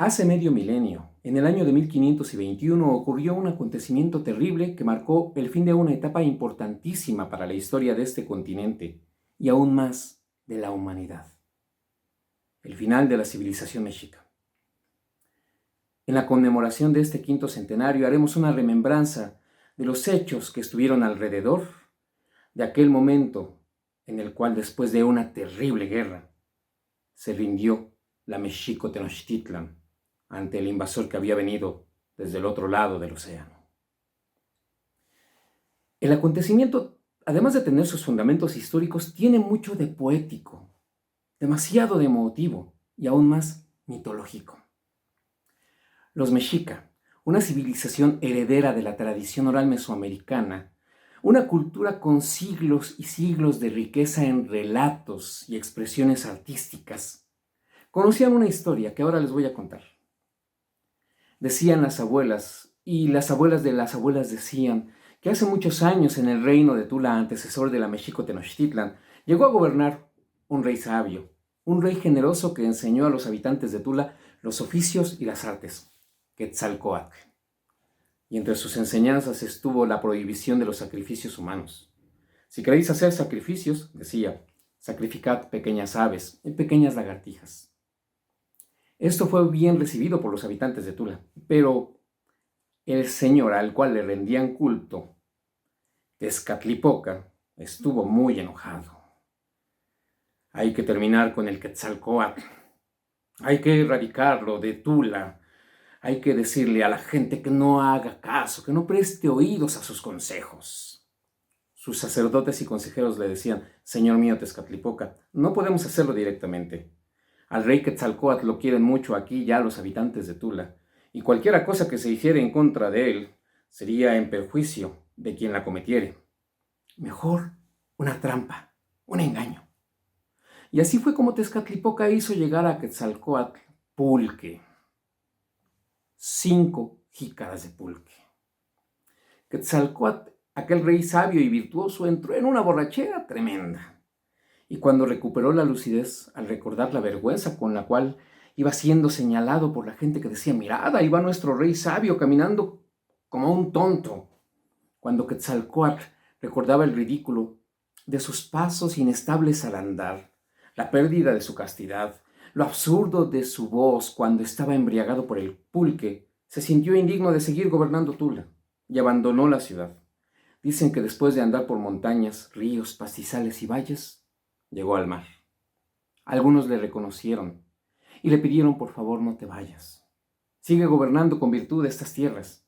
Hace medio milenio, en el año de 1521, ocurrió un acontecimiento terrible que marcó el fin de una etapa importantísima para la historia de este continente y aún más de la humanidad. El final de la civilización mexica. En la conmemoración de este quinto centenario haremos una remembranza de los hechos que estuvieron alrededor de aquel momento en el cual, después de una terrible guerra, se rindió la Mexico Tenochtitlan ante el invasor que había venido desde el otro lado del océano. El acontecimiento, además de tener sus fundamentos históricos, tiene mucho de poético, demasiado de emotivo y aún más mitológico. Los mexica, una civilización heredera de la tradición oral mesoamericana, una cultura con siglos y siglos de riqueza en relatos y expresiones artísticas, conocían una historia que ahora les voy a contar. Decían las abuelas, y las abuelas de las abuelas decían, que hace muchos años en el reino de Tula, antecesor de la Mexico Tenochtitlan, llegó a gobernar un rey sabio, un rey generoso que enseñó a los habitantes de Tula los oficios y las artes, Quetzalcóatl. Y entre sus enseñanzas estuvo la prohibición de los sacrificios humanos. Si queréis hacer sacrificios, decía, sacrificad pequeñas aves y pequeñas lagartijas. Esto fue bien recibido por los habitantes de Tula, pero el señor al cual le rendían culto, Tezcatlipoca, estuvo muy enojado. Hay que terminar con el Quetzalcóatl. Hay que erradicarlo de Tula. Hay que decirle a la gente que no haga caso, que no preste oídos a sus consejos. Sus sacerdotes y consejeros le decían, señor mío Tezcatlipoca, no podemos hacerlo directamente. Al rey Quetzalcóatl lo quieren mucho aquí ya los habitantes de Tula, y cualquiera cosa que se hiciera en contra de él sería en perjuicio de quien la cometiere. Mejor una trampa, un engaño. Y así fue como Tezcatlipoca hizo llegar a Quetzalcóatl pulque. 5 jícaras de pulque. Quetzalcóatl, aquel rey sabio y virtuoso, entró en una borrachera tremenda. Y cuando recuperó la lucidez al recordar la vergüenza con la cual iba siendo señalado por la gente que decía, mirad, ahí va nuestro rey sabio caminando como un tonto. Cuando Quetzalcóatl recordaba el ridículo de sus pasos inestables al andar, la pérdida de su castidad, lo absurdo de su voz cuando estaba embriagado por el pulque, se sintió indigno de seguir gobernando Tula y abandonó la ciudad. Dicen que después de andar por montañas, ríos, pastizales y valles, llegó al mar. Algunos le reconocieron y le pidieron, por favor, no te vayas. Sigue gobernando con virtud estas tierras.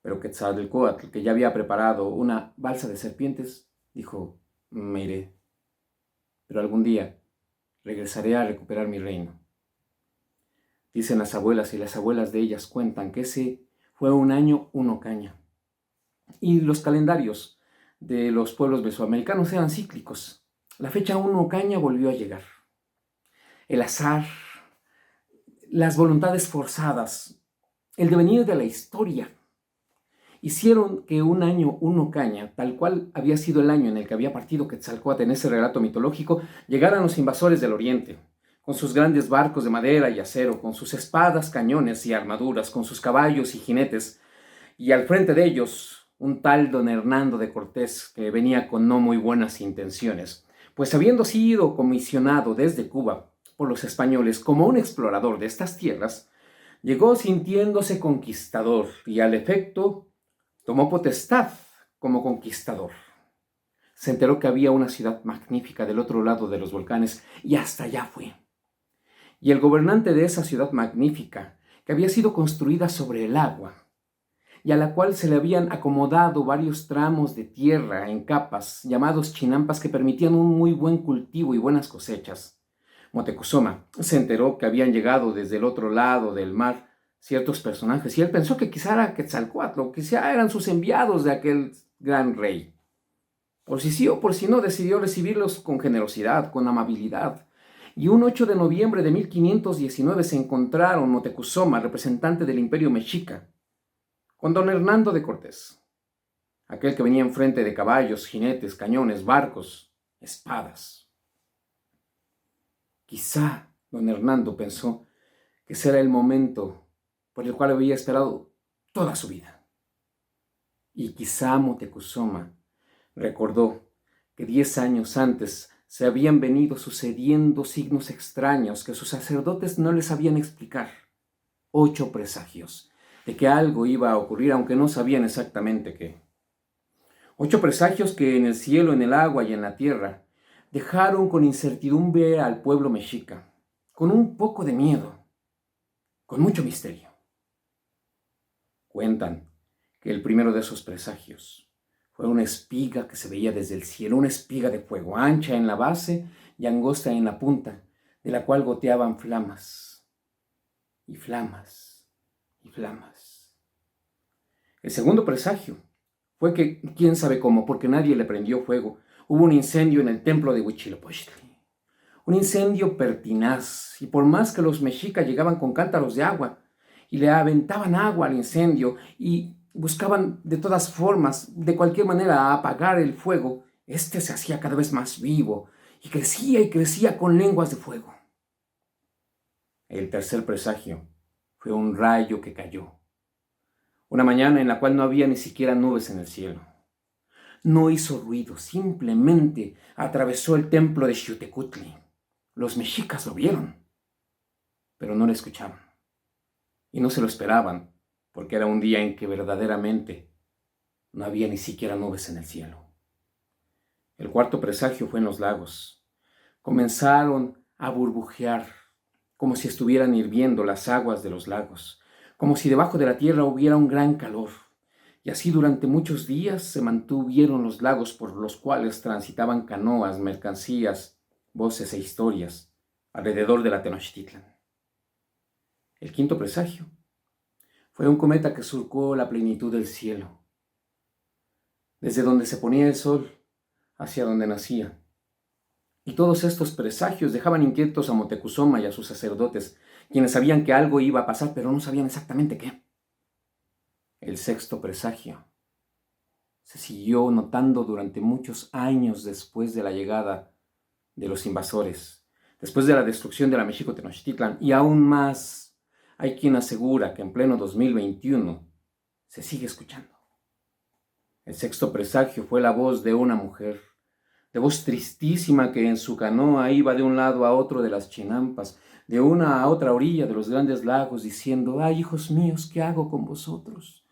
Pero Quetzalcóatl, que ya había preparado una balsa de serpientes, dijo, me iré. Pero algún día regresaré a recuperar mi reino. Dicen las abuelas y las abuelas de ellas cuentan que ese fue un año unocaña. Y los calendarios de los pueblos mesoamericanos eran cíclicos. La fecha unocaña volvió a llegar. El azar, las voluntades forzadas, el devenir de la historia, hicieron que un año unocaña, tal cual había sido el año en el que había partido Quetzalcóatl en ese relato mitológico, llegaran los invasores del oriente, con sus grandes barcos de madera y acero, con sus espadas, cañones y armaduras, con sus caballos y jinetes, y al frente de ellos un tal don Hernando de Cortés, que venía con no muy buenas intenciones, pues habiendo sido comisionado desde Cuba por los españoles como un explorador de estas tierras, llegó sintiéndose conquistador y al efecto tomó potestad como conquistador. Se enteró que había una ciudad magnífica del otro lado de los volcanes y hasta allá fue. Y el gobernante de esa ciudad magnífica, que había sido construida sobre el agua, y a la cual se le habían acomodado varios tramos de tierra en capas, llamados chinampas, que permitían un muy buen cultivo y buenas cosechas. Moctezuma se enteró que habían llegado desde el otro lado del mar ciertos personajes, y él pensó que quizá era Quetzalcóatl, o quizá eran sus enviados de aquel gran rey. Por si sí o por si no, decidió recibirlos con generosidad, con amabilidad. Y un 8 de noviembre de 1519 se encontraron Moctezuma, representante del imperio mexica, con don Hernando de Cortés, aquel que venía enfrente de caballos, jinetes, cañones, barcos, espadas. Quizá don Hernando pensó que ese era el momento por el cual había esperado toda su vida. Y quizá Moctezuma recordó que 10 años antes se habían venido sucediendo signos extraños que sus sacerdotes no les sabían explicar. 8 presagios de que algo iba a ocurrir, aunque no sabían exactamente qué. 8 presagios que en el cielo, en el agua y en la tierra dejaron con incertidumbre al pueblo mexica, con un poco de miedo, con mucho misterio. Cuentan que el primero de esos presagios fue una espiga que se veía desde el cielo, una espiga de fuego, ancha en la base y angosta en la punta, de la cual goteaban flamas, y flamas, y flamas. El segundo presagio fue que, quién sabe cómo, porque nadie le prendió fuego, hubo un incendio en el templo de Huitzilopochtli. Un incendio pertinaz, y por más que los mexicas llegaban con cántaros de agua y le aventaban agua al incendio y buscaban de todas formas, de cualquier manera, apagar el fuego, este se hacía cada vez más vivo y crecía con lenguas de fuego. El tercer presagio fue un rayo que cayó. Una mañana en la cual no había ni siquiera nubes en el cielo. No hizo ruido, simplemente atravesó el templo de Xiuhtecutli. Los mexicas lo vieron, pero no lo escuchaban. Y no se lo esperaban, porque era un día en que verdaderamente no había ni siquiera nubes en el cielo. El cuarto presagio fue en los lagos. Comenzaron a burbujear, como si estuvieran hirviendo las aguas de los lagos, como si debajo de la tierra hubiera un gran calor. Y así durante muchos días se mantuvieron los lagos por los cuales transitaban canoas, mercancías, voces e historias alrededor de la Tenochtitlan. El quinto presagio fue un cometa que surcó la plenitud del cielo, desde donde se ponía el sol hacia donde nacía. Y todos estos presagios dejaban inquietos a Moctezuma y a sus sacerdotes, quienes sabían que algo iba a pasar, pero no sabían exactamente qué. El sexto presagio se siguió notando durante muchos años después de la llegada de los invasores, después de la destrucción de la México Tenochtitlan, y aún más hay quien asegura que en pleno 2021 se sigue escuchando. El sexto presagio fue la voz de una mujer, de voz tristísima que en su canoa iba de un lado a otro de las chinampas, de una a otra orilla de los grandes lagos, diciendo: ¡ay, hijos míos, qué hago con vosotros!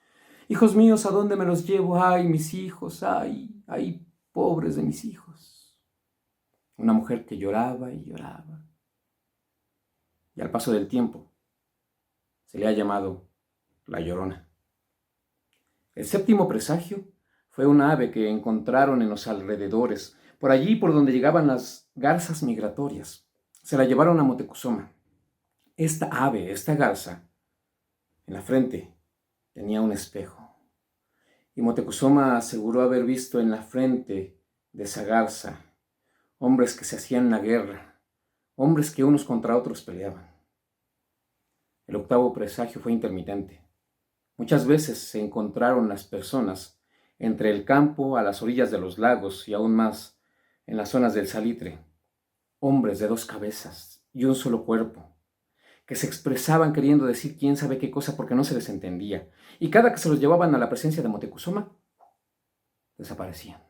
Hijos míos, ¿a dónde me los llevo? ¡Ay, mis hijos! ¡Ay, pobres de mis hijos! Una mujer que lloraba y lloraba. Y al paso del tiempo se le ha llamado la Llorona. El séptimo presagio fue una ave que encontraron en los alrededores, por allí por donde llegaban las garzas migratorias. Se la llevaron a Moctezuma. Esta ave, esta garza, en la frente tenía un espejo. Y Moctezuma aseguró haber visto en la frente de esa garza hombres que se hacían la guerra, hombres que unos contra otros peleaban. El octavo presagio fue intermitente. Muchas veces se encontraron las personas entre el campo, a las orillas de los lagos y aún más en las zonas del salitre, hombres de 2 cabezas y un solo cuerpo, que se expresaban queriendo decir quién sabe qué cosa porque no se les entendía, y cada que se los llevaban a la presencia de Moctezuma, desaparecían.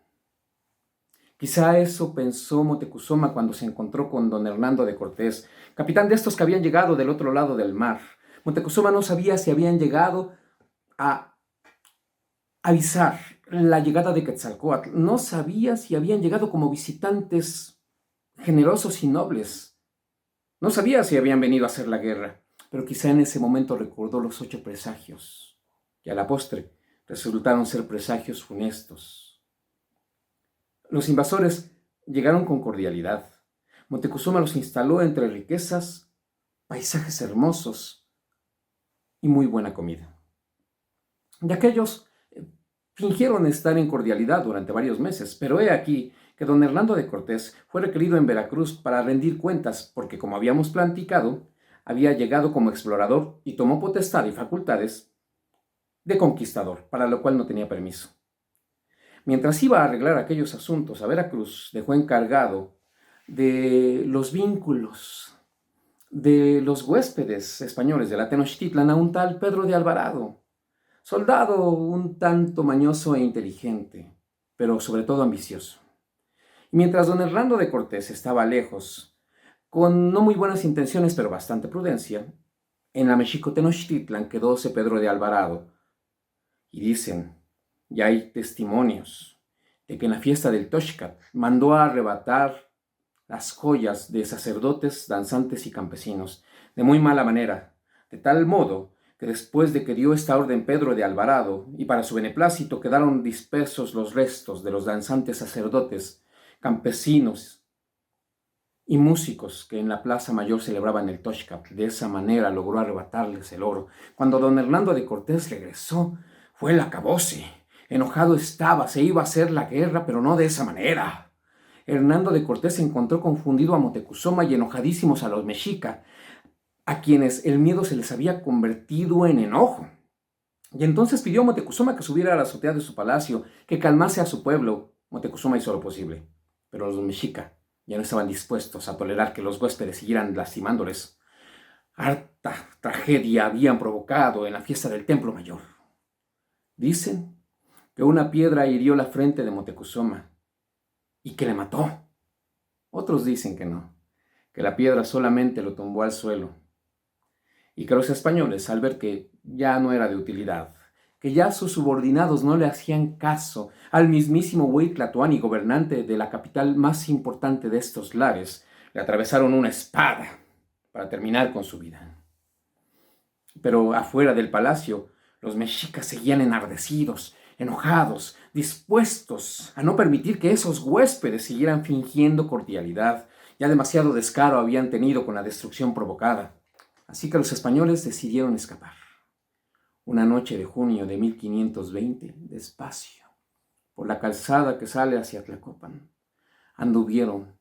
Quizá eso pensó Moctezuma cuando se encontró con don Hernando de Cortés, capitán de estos que habían llegado del otro lado del mar. Moctezuma no sabía si habían llegado a avisar la llegada de Quetzalcóatl, no sabía si habían llegado como visitantes generosos y nobles, no sabía si habían venido a hacer la guerra, pero quizá en ese momento recordó los 8 presagios, que a la postre resultaron ser presagios funestos. Los invasores llegaron con cordialidad. Moctezuma los instaló entre riquezas, paisajes hermosos y muy buena comida. Y aquellos fingieron estar en cordialidad durante varios meses, pero he aquí que don Hernando de Cortés fue requerido en Veracruz para rendir cuentas porque, como habíamos platicado, había llegado como explorador y tomó potestad y facultades de conquistador, para lo cual no tenía permiso. Mientras iba a arreglar aquellos asuntos a Veracruz, dejó encargado de los vínculos de los huéspedes españoles de la Tenochtitlan a un tal Pedro de Alvarado, soldado un tanto mañoso e inteligente, pero sobre todo ambicioso. Y mientras don Hernando de Cortés estaba lejos, con no muy buenas intenciones pero bastante prudencia, en la Mexico Tenochtitlan quedóse Pedro de Alvarado. Y dicen, y hay testimonios, de que en la fiesta del Toxcat mandó a arrebatar las joyas de sacerdotes, danzantes y campesinos, de muy mala manera, de tal modo que después de que dio esta orden Pedro de Alvarado, y para su beneplácito quedaron dispersos los restos de los danzantes sacerdotes, campesinos y músicos que en la Plaza Mayor celebraban el Toxcat. De esa manera logró arrebatarles el oro. Cuando don Hernando de Cortés regresó, fue el acabose. Enojado estaba, se iba a hacer la guerra, pero no de esa manera. Hernando de Cortés encontró confundido a Moctezuma y enojadísimos a los mexica, a quienes el miedo se les había convertido en enojo. Y entonces pidió a Moctezuma que subiera a la azotea de su palacio, que calmase a su pueblo. Moctezuma hizo lo posible, pero los mexica ya no estaban dispuestos a tolerar que los huéspedes siguieran lastimándoles. Harta tragedia habían provocado en la fiesta del Templo Mayor. Dicen que una piedra hirió la frente de Moctezuma y que le mató. Otros dicen que no, que la piedra solamente lo tumbó al suelo. Y que los españoles, al ver que ya no era de utilidad, que ya sus subordinados no le hacían caso al mismísimo Hueytlatoani, gobernante de la capital más importante de estos lares, le atravesaron una espada para terminar con su vida. Pero afuera del palacio, los mexicas seguían enardecidos, enojados, dispuestos a no permitir que esos huéspedes siguieran fingiendo cordialidad. Ya demasiado descaro habían tenido con la destrucción provocada. Así que los españoles decidieron escapar. Una noche de junio de 1520, despacio, por la calzada que sale hacia Tlacopan, anduvieron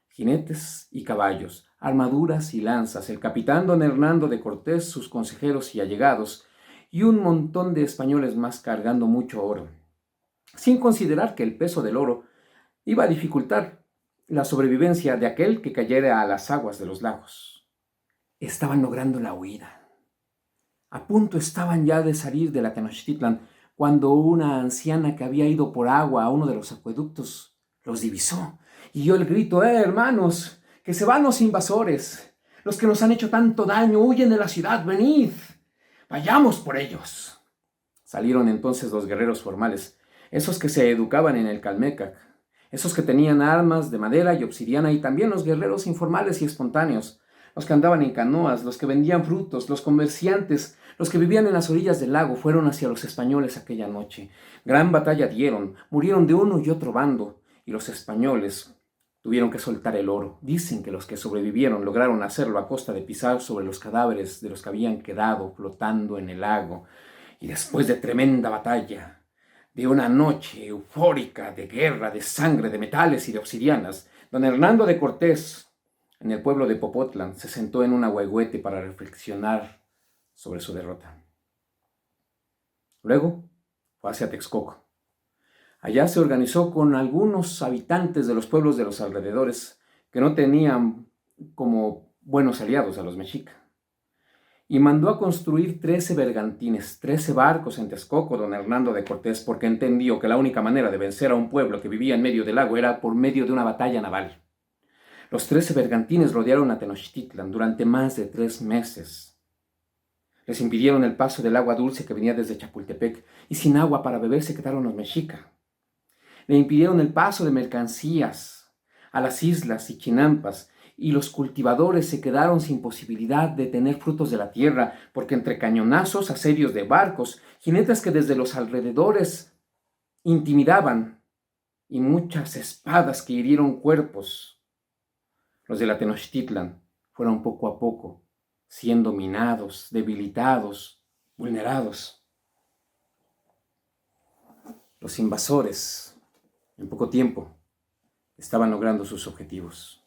jinetes y caballos, armaduras y lanzas, el capitán don Hernando de Cortés, sus consejeros y allegados, y un montón de españoles más cargando mucho oro, sin considerar que el peso del oro iba a dificultar la sobrevivencia de aquel que cayera a las aguas de los lagos. Estaban logrando la huida. A punto estaban ya de salir de la Tenochtitlan cuando una anciana que había ido por agua a uno de los acueductos los divisó y dio el grito: hermanos, que se van los invasores, los que nos han hecho tanto daño, huyen de la ciudad, venid, vayamos por ellos. Salieron entonces los guerreros formales, esos que se educaban en el Calmecac, esos que tenían armas de madera y obsidiana, y también los guerreros informales y espontáneos, los que andaban en canoas, los que vendían frutos, los comerciantes, los que vivían en las orillas del lago. Fueron hacia los españoles aquella noche. Gran batalla dieron, murieron de uno y otro bando, y los españoles tuvieron que soltar el oro. Dicen que los que sobrevivieron lograron hacerlo a costa de pisar sobre los cadáveres de los que habían quedado flotando en el lago. Y después de tremenda batalla, de una noche eufórica de guerra, de sangre, de metales y de obsidianas, don Hernando de Cortés, en el pueblo de Popotlan, se sentó en un ahuehuete para reflexionar sobre su derrota. Luego fue hacia Texcoco. Allá se organizó con algunos habitantes de los pueblos de los alrededores que no tenían como buenos aliados a los mexicas, y mandó a construir 13 bergantines, 13 barcos en Texcoco, don Hernando de Cortés, porque entendió que la única manera de vencer a un pueblo que vivía en medio del lago era por medio de una batalla naval. Los 13 bergantines rodearon a Tenochtitlan durante más de 3 meses. Les impidieron el paso del agua dulce que venía desde Chapultepec, y sin agua para beber se quedaron los mexicas. Le impidieron el paso de mercancías a las islas y chinampas, y los cultivadores se quedaron sin posibilidad de tener frutos de la tierra, porque entre cañonazos, asedios de barcos, jinetes que desde los alrededores intimidaban, y muchas espadas que hirieron cuerpos, los de la Tenochtitlan fueron poco a poco siendo minados, debilitados, vulnerados. Los invasores, en poco tiempo, estaban logrando sus objetivos.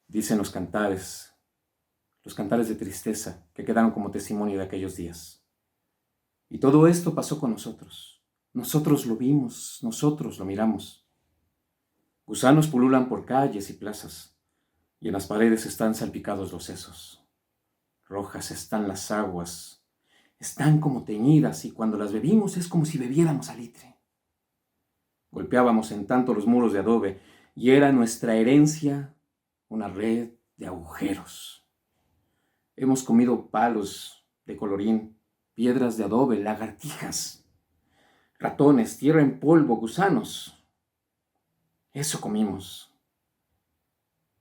Dicen los cantares de tristeza que quedaron como testimonio de aquellos días. Y todo esto pasó con nosotros. Nosotros lo vimos, nosotros lo miramos. Gusanos pululan por calles y plazas, y en las paredes están salpicados los sesos. Rojas están las aguas, están como teñidas, y cuando las bebimos es como si bebiéramos salitre. Golpeábamos en tanto los muros de adobe, y era nuestra herencia una red de agujeros. Hemos comido palos de colorín, piedras de adobe, lagartijas, ratones, tierra en polvo, gusanos. Eso comimos.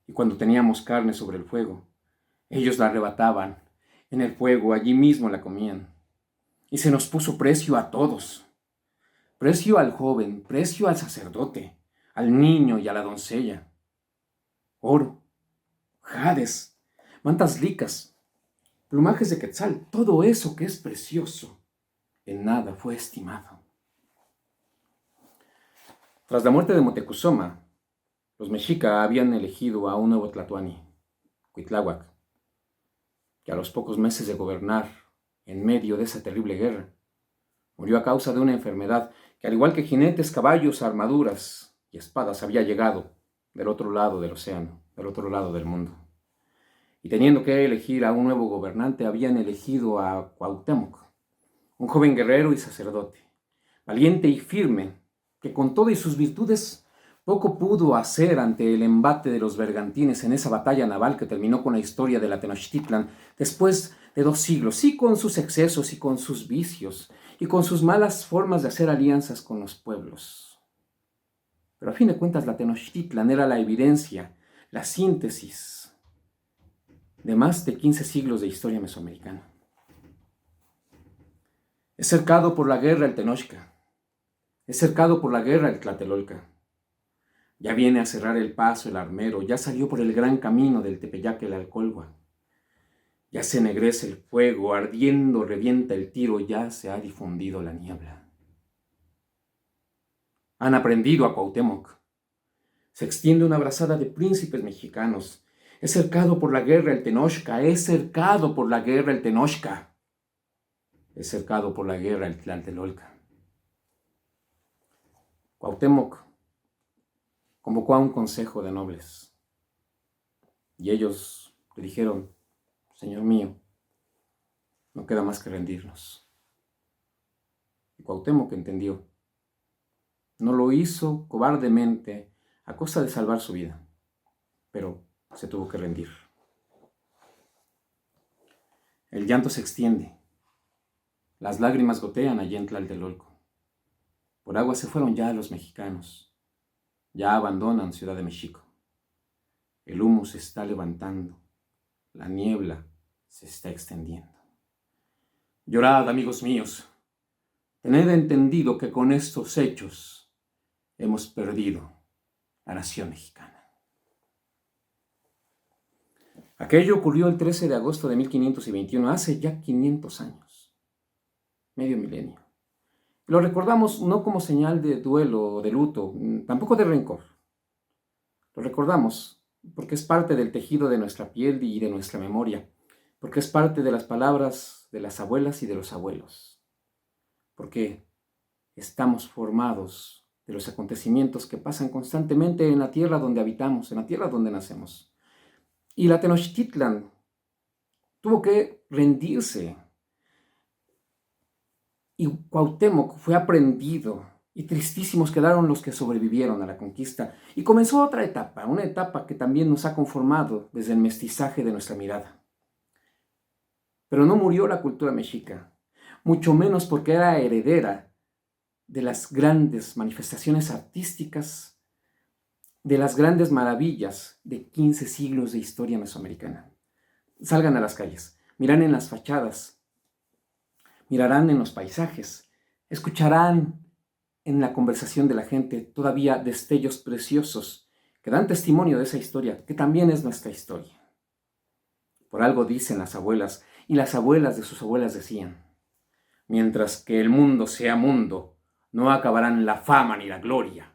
Y cuando teníamos carne sobre el fuego, ellos la arrebataban. En el fuego, allí mismo la comían. Y se nos puso precio a todos. Precio al joven, precio al sacerdote, al niño y a la doncella. Oro, jades, mantas licas, plumajes de quetzal, todo eso que es precioso, en nada fue estimado. Tras la muerte de Moctezuma, los mexica habían elegido a un nuevo tlatoani, Cuitláhuac, que a los pocos meses de gobernar, en medio de esa terrible guerra, murió a causa de una enfermedad que, al igual que jinetes, caballos, armaduras y espadas, había llegado del otro lado del océano, del otro lado del mundo. Y teniendo que elegir a un nuevo gobernante, habían elegido a Cuauhtémoc, un joven guerrero y sacerdote, valiente y firme, que con todas sus virtudes poco pudo hacer ante el embate de los bergantines en esa batalla naval que terminó con la historia de la Tenochtitlan después de 2 siglos, sí, con sus excesos y con sus vicios y con sus malas formas de hacer alianzas con los pueblos. Pero a fin de cuentas la Tenochtitlan era la evidencia, la síntesis de más de 15 siglos de historia mesoamericana. Es cercado por la guerra el Tenochca, es cercado por la guerra el Tlatelolca. Ya viene a cerrar el paso el armero, ya salió por el gran camino del Tepeyac el Alcolhua. Ya se ennegrece el fuego, ardiendo revienta el tiro, ya se ha difundido la niebla. Han aprendido a Cuauhtémoc. Se extiende una brazada de príncipes mexicanos. Es cercado por la guerra el Tenochca, es cercado por la guerra el Tenochca. Es cercado por la guerra el Tlatelolca. Cuauhtémoc convocó a un consejo de nobles y ellos le dijeron: Señor mío, no queda más que rendirnos. Y Cuauhtémoc entendió. No lo hizo cobardemente a costa de salvar su vida, pero se tuvo que rendir. El llanto se extiende, las lágrimas gotean allí en Tlatelolco. Por agua se fueron ya los mexicanos. Ya abandonan Ciudad de México. El humo se está levantando. La niebla se está extendiendo. Llorad, amigos míos. Tened entendido que con estos hechos hemos perdido la nación mexicana. Aquello ocurrió el 13 de agosto de 1521, hace ya 500 años. Medio milenio. Lo recordamos no como señal de duelo o de luto, tampoco de rencor. Lo recordamos porque es parte del tejido de nuestra piel y de nuestra memoria, porque es parte de las palabras de las abuelas y de los abuelos, porque estamos formados de los acontecimientos que pasan constantemente en la tierra donde habitamos, en la tierra donde nacemos. Y la Tenochtitlan tuvo que rendirse. Y Cuauhtémoc fue aprendido, y tristísimos quedaron los que sobrevivieron a la conquista. Y comenzó otra etapa, una etapa que también nos ha conformado desde el mestizaje de nuestra mirada. Pero no murió la cultura mexica, mucho menos porque era heredera de las grandes manifestaciones artísticas, de las grandes maravillas de 15 siglos de historia mesoamericana. Salgan a las calles, miran en las fachadas, mirarán en los paisajes, escucharán en la conversación de la gente todavía destellos preciosos que dan testimonio de esa historia, que también es nuestra historia. Por algo dicen las abuelas, y las abuelas de sus abuelas decían: mientras que el mundo sea mundo, no acabarán la fama ni la gloria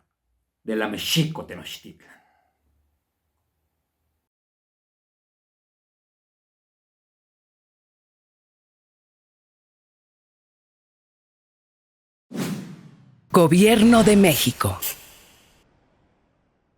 de la Mexico Tenochtitlan. Gobierno de México.